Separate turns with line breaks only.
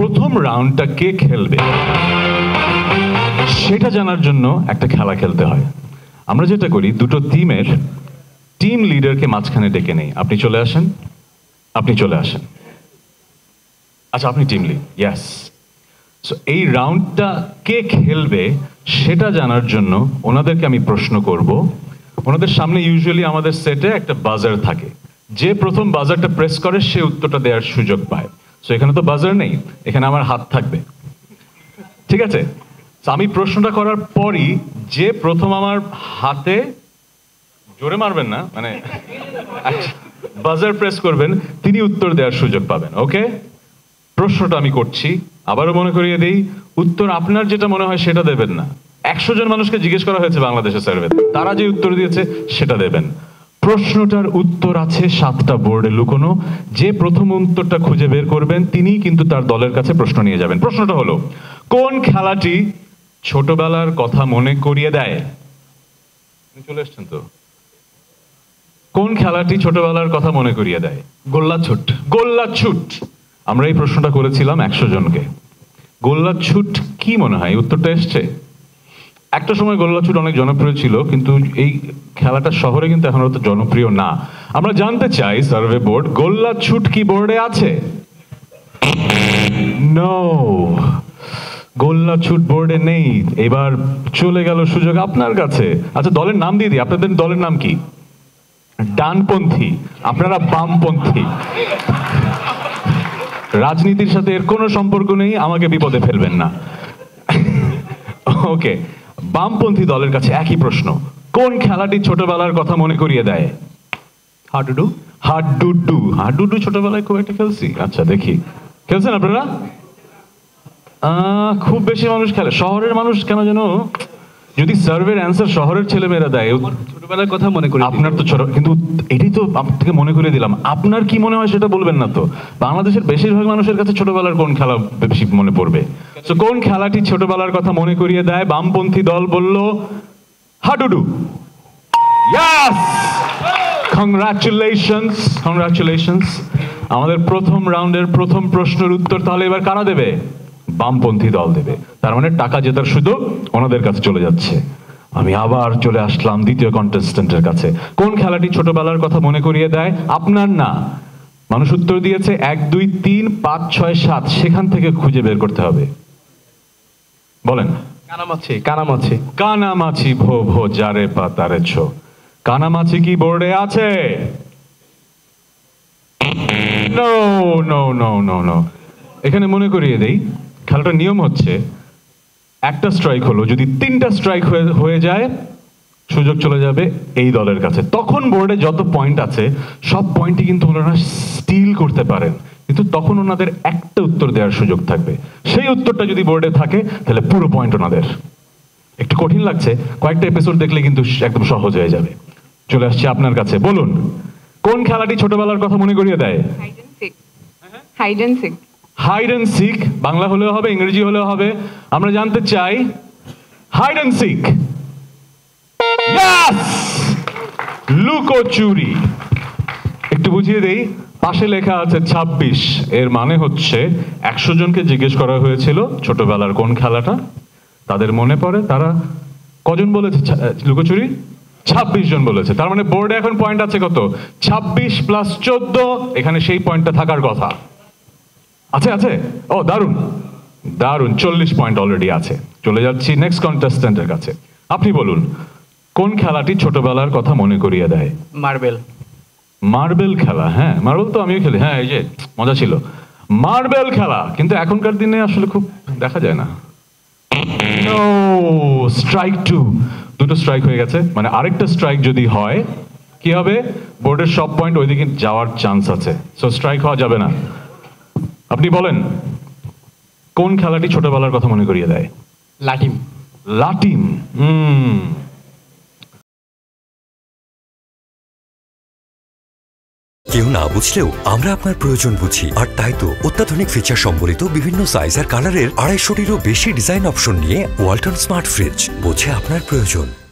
প্রথম রাউন্ডটা কে খেলবে সেটা জানার জন্য একটা খেলা খেলতে হয়। আমরা যেটা করি, দুটো টিমের টিম লিডারকে মাঝখানে ডেকে নেই। আপনি চলে আসেন, আপনি চলে আসেন। আচ্ছা, আপনি টিম লিড, ইয়েস। সো এই রাউন্ডটা কে খেলবে সেটা জানার জন্য ওনাদেরকে আমি প্রশ্ন করব। ওনাদের সামনে ইউজুয়ালি আমাদের সেটে একটা বাজার থাকে, যে প্রথম বাজারটা প্রেস করে সে উত্তরটা দেওয়ার সুযোগ পায়। সো এখানে তো বাজার নেই, এখানে আমার হাত থাকবে, ঠিক আছে? আমি প্রশ্নটা করার পরই যে প্রথম আমার হাতে, জোরে মারবেন না, মানে বাজার প্রেস করবেন, তিনি উত্তর দেওয়ার সুযোগ পাবেন। ওকে, প্রশ্নটা আমি করছি, আবারও মনে করিয়ে দিই, উত্তর আপনার যেটা মনে হয় সেটা দেবেন না। 100 জন মানুষকে জিজ্ঞেস করা হয়েছে বাংলাদেশের সার্ভেতে, তারা যে উত্তর দিয়েছে সেটা দেবেন। প্রশ্নটার উত্তর আছে 7টা বোর্ডে লুকোনো। যে প্রথম উত্তরটা খুঁজে বের করবেন তিনি কিন্তু তার দলের কাছে প্রশ্ন নিয়ে যাবেন। প্রশ্নটা হলো, কোন খেলাটি ছোটবেলার কথা মনে করিয়ে দেয়? চলে এসছেন তো? কোন খেলাটি ছোটবেলার কথা মনে করিয়ে দেয়?
গোল্লাছুট।
গোল্লাছুট। আমরা এই প্রশ্নটা করেছিলাম 100 জনকে। গোল্লাছুট কি মনে হয় উত্তরটা এসছে? একটা সময় গোল্লাছুট অনেক জনপ্রিয় ছিল, কিন্তু এই খেলাটা শহরে কিন্তু এখন অত জনপ্রিয় না। আমরা জানতে চাই সার্ভে বোর্ড, গোল্লাছুট কি বোর্ডে আছে? নো, গোল্লাছুট বোর্ডে নেই। এবার চলে গেল সুযোগ আপনার কাছে। আচ্ছা, দলের নাম দিয়ে দিই। আপনাদের দলের নাম কি? ডানপন্থী। আপনারা বামপন্থী। রাজনীতির সাথে এর কোনো সম্পর্ক নেই, আমাকে বিপদে ফেলবেন না। ওকে, বামপন্থী দলের কাছে একই প্রশ্ন, কোন খেলাটি ছোটবেলার কথা মনে করিয়ে দেয়?
হাডুডু।
হাডুডু। হাডুডু ছোটবেলায় খুব একটা খেলছি। আচ্ছা, দেখি খেলছেন আপনারা? খুব বেশি মানুষ খেলে। শহরের মানুষ কেন যেন, যদি সার্ভের অ্যান্সার শহরের ছেলেমেয়েরা দেয়,
ছোটবেলার কথা মনে করি।
আপনার তো ছোট, কিন্তু এটাই তো আপনাকে মনে করে দিলাম। আপনার কি মনে হয় সেটা বলবেন না তো? বাংলাদেশের বেশিরভাগ মানুষের কাছে ছোটবেলার কোন খেলা বেশি মনে পড়বে? তো কোন খেলাটি ছোটবেলার কথা মনে করিয়ে দেয়? বামপন্থী দল বলল হাডুডু। Yes, congratulations, congratulations. আমাদের প্রথম রাউন্ডের প্রথম প্রশ্নের উত্তর তাহলে এবার কারা দেবে? বামপন্থী দল দেবে। তার মানে টাকা জেতার সুযোগ ওনাদের কাছে চলে যাচ্ছে। আমি আবার চলে আসলাম দ্বিতীয় কন্টেস্ট্যান্টের কাছে। কোন খেলাটি ছোটবেলার কথা মনে করিয়ে দেয়? আপনার না, মানুষ উত্তর দিয়েছে 1 2 3 5 6 7, সেখান থেকে খুঁজে বের করতে হবে। বলেন।
কানামাছি। কানামাছি।
কানামাছি। ভো ভো যারে পাতারে ছো। কানামাছি কি বোর্ডে আছে? No no no no no. এখানে মনে করিয়ে দেই, খেলাটার নিয়ম হচ্ছে একটা স্ট্রাইক হলো, যদি 3টা স্ট্রাইক হয়ে যায় সুযোগ চলে যাবে এই দলের কাছে। তখন বোর্ডে যত পয়েন্ট আছে সব পয়েন্টই কিন্তু ওনারা স্টিল করতে পারেন, কিন্তু তখন ওনাদের একটা উত্তর দেওয়ার সুযোগ থাকবে। সেই উত্তরটা যদি বোর্ডে থাকে তাহলে পুরো পয়েন্ট ওনাদের। একটু কঠিন লাগছে, কয়েকটা এপিসোড দেখলে কিন্তু একদম সহজ হয়ে যাবে। চলে আসছি আপনার কাছে, বলুন কোন খেলাটি ছোটবেলার কথা মনে করিয়ে দেয়?
Hide and seek.
Hide and seek. Bangla হলেও হবে, ইংরেজি হলেও হবে। আমরা জানতে চাই হাইড এন্ড সিক। ইয়েস, লুকোচুরি। একটু বুঝিয়ে দেই, পাশে লেখা আছে 26। এর মানে হচ্ছে 100 জনকে জিজ্ঞেস করা হয়েছিল ছোটবেলার কোন খেলাটা তাদের মনে পড়ে। তারা কজন বলেছে লুকোচুরি? 26 জন বলেছে। তার মানে বোর্ডে এখন পয়েন্ট আছে কত? 26 + 14। এখানে সেই পয়েন্টটা থাকার কথা আছে। আছে? ও দারুণ দারুণ, 40 পয়েন্ট অলরেডি আছে। চলে যাচ্ছি নেক্সট কন্টেস্ট্যান্টের কাছে। আপনি বলুন কোন খেলাটি ছোটবেলার কথা মনে করিয়ে দেয়?
মার্বেল।
মার্বেল খেলা। হ্যাঁ, মার্বেল তো আমিও খেলি। হ্যাঁ, এই যে মজা ছিল মার্বেল খেলা, কিন্তু এখনকার দিনে আসলে খুব দেখা যায় না। No, strike 2। দুটো স্ট্রাইক হয়ে গেছে, মানে আরেকটা স্ট্রাইক যদি হয় কি হবে? বোর্ডের সব পয়েন্ট ওইদিকে যাওয়ার চান্স আছে। সো স্ট্রাইক হওয়া যাবে না। আপনি বলেন কোন খেলাটি ছোটবেলার কথা মনে করিয়ে দেয়?
লাটিম।
লাটিম।
কেউ না বুঝলেও আমরা আপনার প্রয়োজন বুঝি, আর তাই তো অত্যাধুনিক ফিচার সম্বলিত বিভিন্ন সাইজ আর কালারের 250-টিরও বেশি ডিজাইন অপশন নিয়ে ওয়ালটন স্মার্ট ফ্রিজ বোঝে আপনার প্রয়োজন।